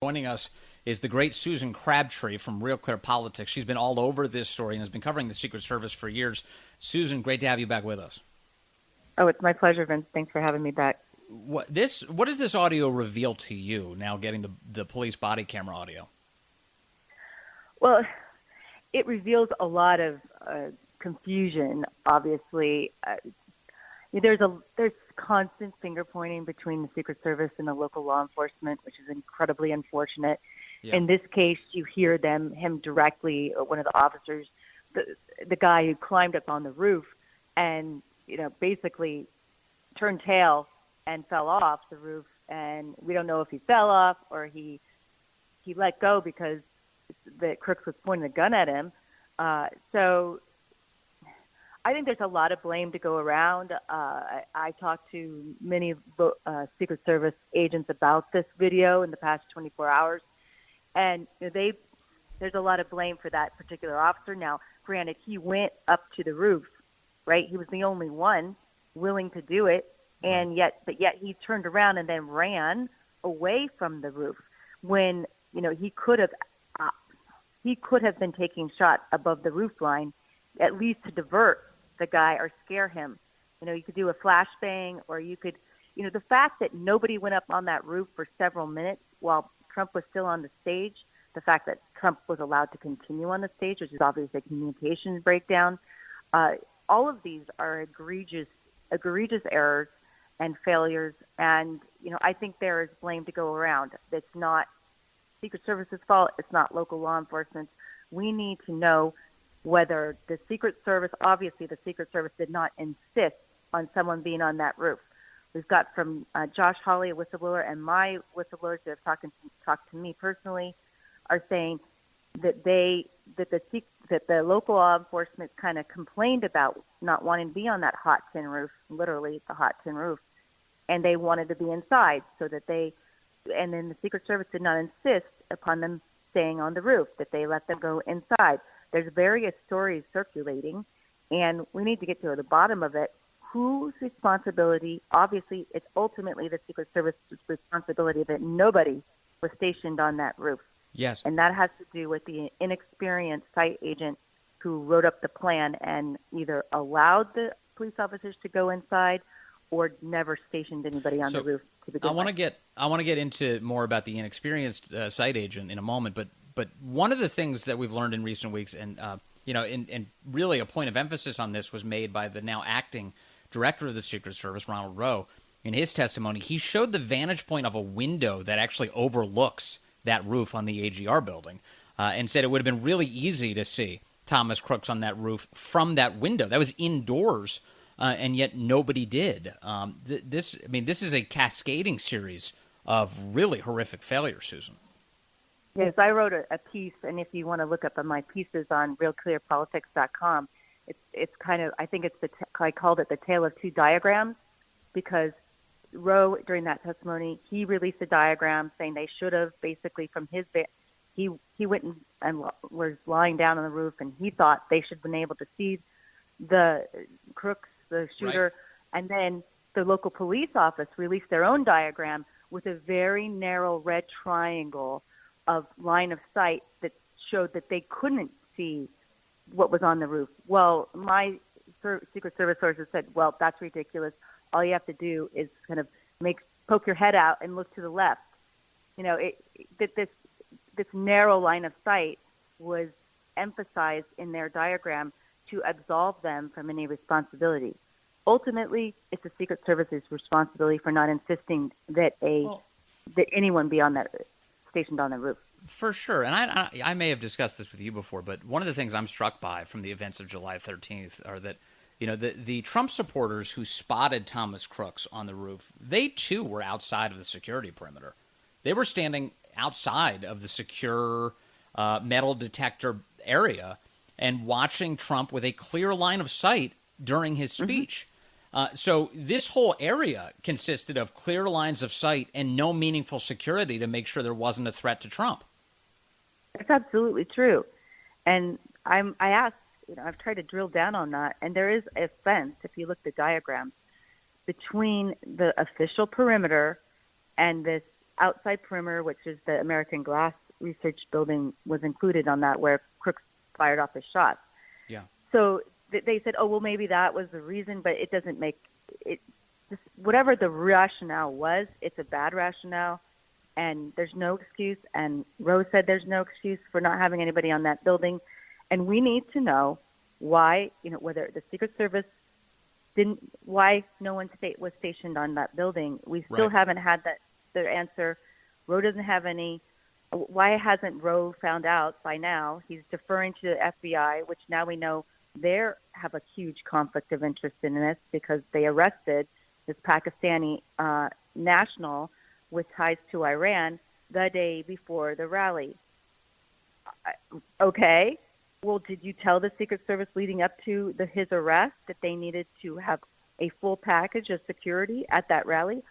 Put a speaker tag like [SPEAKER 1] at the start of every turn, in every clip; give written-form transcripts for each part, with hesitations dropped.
[SPEAKER 1] Joining us is the great Susan Crabtree from RealClearPolitics. She's been all over this story and has been covering the Secret Service for years. Susan, great to have you back with us.
[SPEAKER 2] Oh, it's my pleasure, Vince. Thanks for having me back.
[SPEAKER 1] What does this audio reveal to you now, getting the police body camera audio?
[SPEAKER 2] Well, it reveals a lot of confusion, obviously. There's constant finger pointing between the Secret Service and the local law enforcement, which is incredibly unfortunate.
[SPEAKER 1] Yeah.
[SPEAKER 2] In this case, you hear him directly, one of the officers, the guy who climbed up on the roof and, basically turned tail and fell off the roof. And we don't know if he fell off or he let go because the crooks was pointing a gun at him. So I think there's a lot of blame to go around. I talked to many Secret Service agents about this video in the past 24 hours, and there's a lot of blame for that particular officer. Now, granted, he went up to the roof, right? He was the only one willing to do it, and yet he turned around and then ran away from the roof when he could have been taking shots above the roof line, at least to divert the guy or scare him. You could do a flashbang, or you could, the fact that nobody went up on that roof for several minutes while Trump was still on the stage, the fact that Trump was allowed to continue on the stage, which is obviously a communications breakdown. All of these are egregious errors and failures. And, I think there is blame to go around. It's not Secret Service's fault. It's not local law enforcement. We need to know whether the Secret Service, obviously the Secret Service did not insist on someone being on that roof. We've got from Josh Hawley, a whistleblower, and my whistleblowers that have talked to me personally are saying that the local law enforcement kind of complained about not wanting to be on that hot tin roof, literally the hot tin roof, and they wanted to be inside and then the Secret Service did not insist upon them staying on the roof, that they let them go inside. There's various stories circulating, and we need to get to the bottom of it. Whose responsibility? Obviously, it's ultimately the Secret Service's responsibility that nobody was stationed on that roof.
[SPEAKER 1] Yes.
[SPEAKER 2] And that has to do with the inexperienced site agent who wrote up the plan and either allowed the police officers to go inside or never stationed anybody on the roof to begin with.
[SPEAKER 1] I want to get into more about the inexperienced site agent in a moment, but one of the things that we've learned in recent weeks, and and really a point of emphasis on this was made by the now acting director of the Secret Service, Ronald Rowe. In his testimony, he showed the vantage point of a window that actually overlooks that roof on the AGR building, and said it would have been really easy to see Thomas Crooks on that roof from that window. That was indoors, and yet nobody did. This is a cascading series of really horrific failures, Susan.
[SPEAKER 2] Yes, I wrote a piece, and if you want to look up my pieces on RealClearPolitics.com, it's kind of, I think I called it the tale of two diagrams, because Rowe, during that testimony, he released a diagram saying they should have basically from his he went and was lying down on the roof, and he thought they should have been able to see the crooks, the shooter, right. And then the local police office released their own diagram with a very narrow red triangle of line of sight that showed that they couldn't see what was on the roof. Well, my Secret Service sources said, well, that's ridiculous. All you have to do is kind of poke your head out and look to the left. This narrow line of sight was emphasized in their diagram to absolve them from any responsibility. Ultimately, it's the Secret Service's responsibility for not insisting that anyone be stationed on the roof.
[SPEAKER 1] For sure. And I may have discussed this with you before, but one of the things I'm struck by from the events of July 13th are that, the Trump supporters who spotted Thomas Crooks on the roof, they too were outside of the security perimeter. They were standing outside of the secure metal detector area and watching Trump with a clear line of sight during his speech. So this whole area consisted of clear lines of sight and no meaningful security to make sure there wasn't a threat to Trump.
[SPEAKER 2] That's absolutely true. And I asked, I've tried to drill down on that, and there is a fence, if you look at the diagram, between the official perimeter and this outside perimeter, which is the American Glass Research Building, was included on that, where Crooks fired off his shots.
[SPEAKER 1] Yeah.
[SPEAKER 2] So they said, oh, well, maybe that was the reason, but it doesn't make it. Whatever the rationale was, it's a bad rationale, and there's no excuse. And Rose said there's no excuse for not having anybody on that building, and we need to know why, whether the Secret Service why no one was stationed on that building. We still haven't had the answer. Roe doesn't have any. Why hasn't Roe found out by now? He's deferring to the FBI, which now we know they have a huge conflict of interest in this because they arrested this Pakistani national with ties to Iran the day before the rally. Okay. Well, did you tell the Secret Service leading up to his arrest that they needed to have a full package of security at that rally?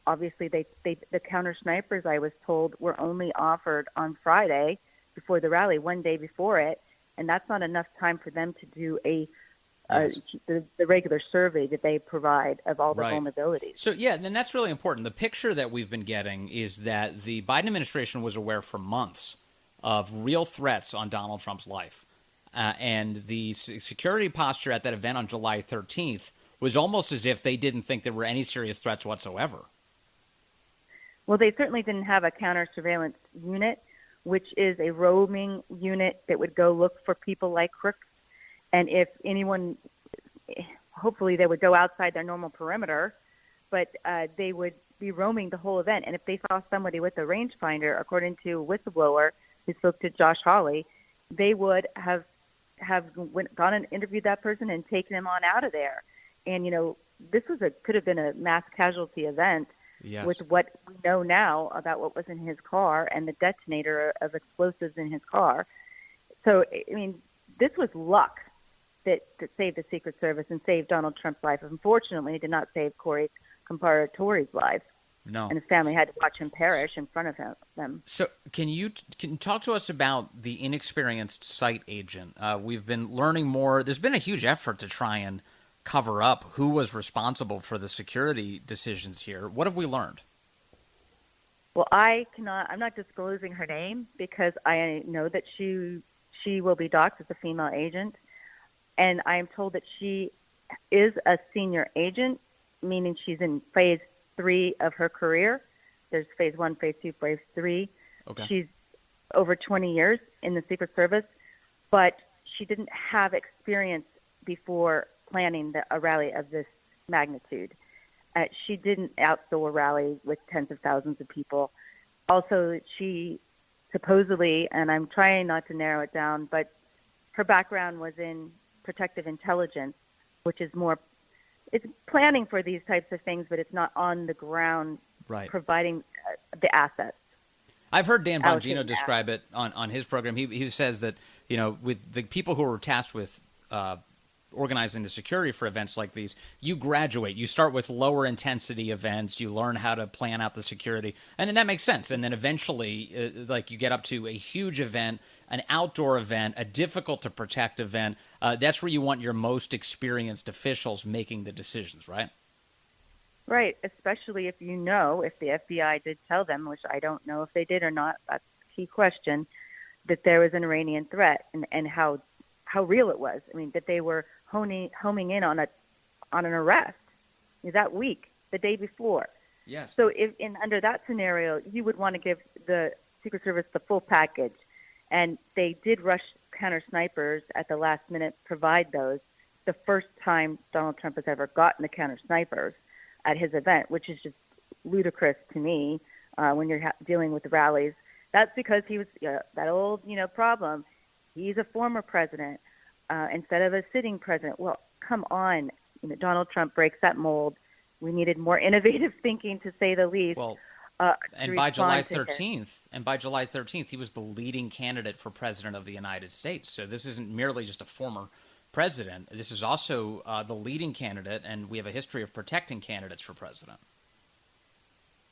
[SPEAKER 2] Obviously, the counter snipers, I was told, were only offered on Friday before the rally, one day before it, and that's not enough time for them to do the regular survey that they provide of all the vulnerabilities.
[SPEAKER 1] So, and that's really important. The picture that we've been getting is that the Biden administration was aware for months of real threats on Donald Trump's life. And the security posture at that event on July 13th was almost as if they didn't think there were any serious threats whatsoever.
[SPEAKER 2] Well, they certainly didn't have a counter-surveillance unit, which is a roaming unit that would go look for people like Crooks. And if anyone, hopefully they would go outside their normal perimeter, but they would be roaming the whole event. And if they saw somebody with a rangefinder, according to a whistleblower who spoke to Josh Hawley, they would have gone and interviewed that person and taken him on out of there. And, this could have been a mass casualty event.
[SPEAKER 1] Yes.
[SPEAKER 2] With what we know now about what was in his car and the detonator of explosives in his car. So, I mean, this was luck that saved the Secret Service and saved Donald Trump's life. Unfortunately, it did not save Corey Comparatore's life.
[SPEAKER 1] No.
[SPEAKER 2] And his family had to watch him perish in front of them.
[SPEAKER 1] So can you talk to us about the inexperienced site agent? We've been learning more. There's been a huge effort to try and cover up who was responsible for the security decisions here. What have we learned?
[SPEAKER 2] Well, I'm not disclosing her name because I know that she will be docked as a female agent. And I am told that she is a senior agent, meaning she's in phase 3 of her career. There's phase 1, phase 2, phase 3.
[SPEAKER 1] Okay.
[SPEAKER 2] She's over 20 years in the Secret Service, but she didn't have experience before planning a rally of this magnitude. She didn't outdo a rally with tens of thousands of people. Also, she supposedly, and I'm trying not to narrow it down, but her background was in protective intelligence, which is more, it's planning for these types of things, but it's not on the ground providing the assets.
[SPEAKER 1] I've heard Dan Bongino describe it on his program. He says that, with the people who are tasked with organizing the security for events like these, you graduate. You start with lower intensity events. You learn how to plan out the security. And then that makes sense. And then eventually, you get up to a huge event, an outdoor event, a difficult to protect event. That's where you want your most experienced officials making the decisions, right?
[SPEAKER 2] Right, especially if the FBI did tell them, which I don't know if they did or not, that's a key question, that there was an Iranian threat and how real it was. I mean, that they were homing in on an arrest that week, the day before.
[SPEAKER 1] Yes.
[SPEAKER 2] So under that scenario, you would want to give the Secret Service the full package. And they did rush counter snipers at the last minute, provide those. The first time Donald Trump has ever gotten the counter snipers at his event, which is just ludicrous to me when you're dealing with rallies. That's because he was that old, problem. He's a former president instead of a sitting president. Well, come on. Donald Trump breaks that mold. We needed more innovative thinking, to say the least.
[SPEAKER 1] Well, and by July 13th, he was the leading candidate for president of the United States. So this isn't merely just a former president. This is also the leading candidate, and we have a history of protecting candidates for president.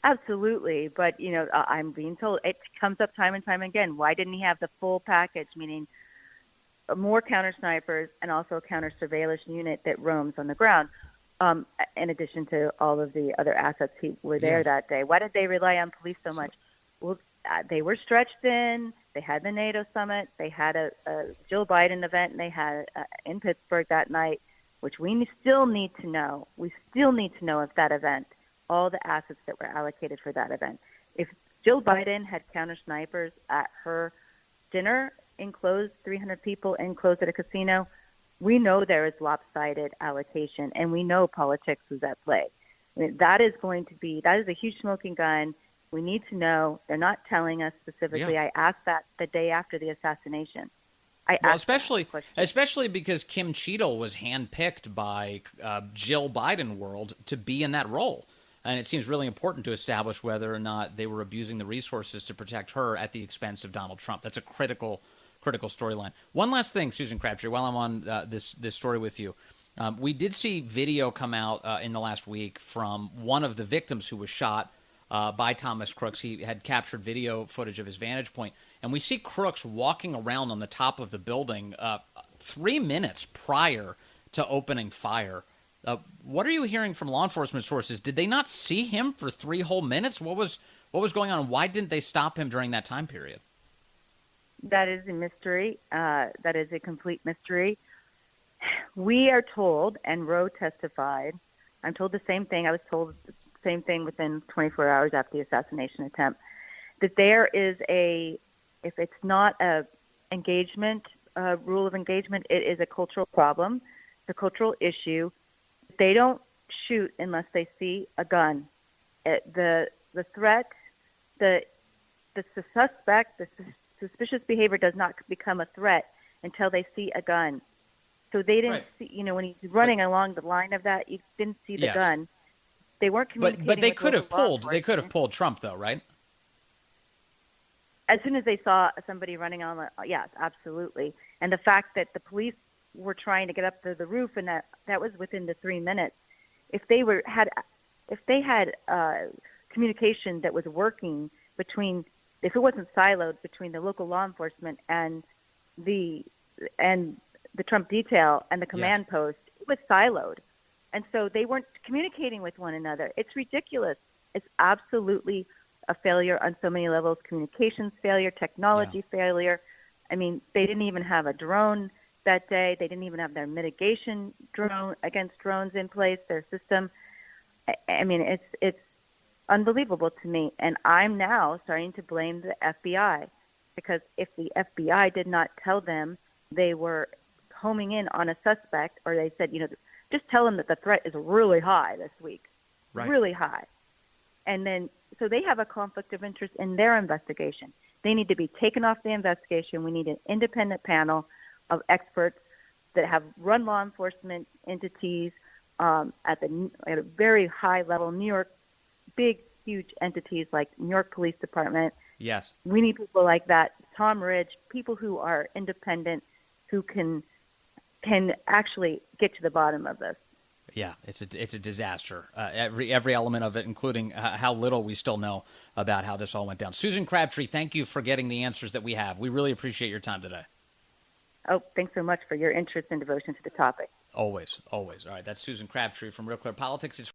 [SPEAKER 2] Absolutely. But, I'm being told it comes up time and time again. Why didn't he have the full package, meaning more counter snipers and also a counter surveillance unit that roams on the ground? in addition to all of the other assets who were there that day. Why did they rely on police so much? Well, they were stretched thin. They had the NATO summit. They had a Jill Biden event, and they had in Pittsburgh that night, which we still need to know. We still need to know if that event, all the assets that were allocated for that event. If Jill Biden had counter snipers at her dinner, enclosed, 300 people enclosed at a casino, we know there is lopsided allocation, and we know politics was at play. I mean, that is a huge smoking gun. We need to know. They're not telling us specifically.
[SPEAKER 1] Yeah.
[SPEAKER 2] I asked that the day after the assassination.
[SPEAKER 1] Especially because Kim Cheadle was handpicked by Jill Biden world to be in that role. And it seems really important to establish whether or not they were abusing the resources to protect her at the expense of Donald Trump. That's a critical storyline. One last thing, Susan Crabtree, while I'm on this story with you. We did see video come out in the last week from one of the victims who was shot by Thomas Crooks. He had captured video footage of his vantage point. And we see Crooks walking around on the top of the building 3 minutes prior to opening fire. What are you hearing from law enforcement sources? Did they not see him for 3 whole minutes? What was going on? Why didn't they stop him during that time period?
[SPEAKER 2] That is a mystery. That is a complete mystery. We are told, and Roe testified, I'm told the same thing. I was told the same thing within 24 hours after the assassination attempt, that there is if it's not a rule of engagement, it is a cultural problem, it's a cultural issue. They don't shoot unless they see a gun. The threat, the suspect, the suspicious behavior does not become a threat until they see a gun. So they didn't see, when he's running along the line of that, you didn't see the gun. They weren't communicating.
[SPEAKER 1] But they
[SPEAKER 2] with
[SPEAKER 1] could have
[SPEAKER 2] local law
[SPEAKER 1] pulled. They could have pulled Trump, though, right?
[SPEAKER 2] As soon as they saw somebody running on, yes, absolutely. And the fact that the police were trying to get up to the roof, and that was within the 3 minutes. If they had communication that was working if it wasn't siloed between the local law enforcement and the Trump detail and the command post, it was siloed. And so they weren't communicating with one another. It's ridiculous. It's absolutely a failure on so many levels, communications failure, technology failure. I mean, they didn't even have a drone that day. They didn't even have their mitigation drone against drones in place, their system. I mean, it's unbelievable to me. And I'm now starting to blame the FBI, because if the FBI did not tell them they were homing in on a suspect, or they said, just tell them that the threat is really high this week, really high. And then, so they have a conflict of interest in their investigation. They need to be taken off the investigation. We need an independent panel of experts that have run law enforcement entities at a very high level. New York, big, huge entities like New York Police Department.
[SPEAKER 1] Yes.
[SPEAKER 2] We need people like that. Tom Ridge, people who are independent, who can actually get to the bottom of this.
[SPEAKER 1] Yeah, it's a disaster. Every element of it, including how little we still know about how this all went down. Susan Crabtree, thank you for getting the answers that we have. We really appreciate your time today.
[SPEAKER 2] Oh, thanks so much for your interest and devotion to the topic.
[SPEAKER 1] Always, always. All right, that's Susan Crabtree from Real Clear Politics. It's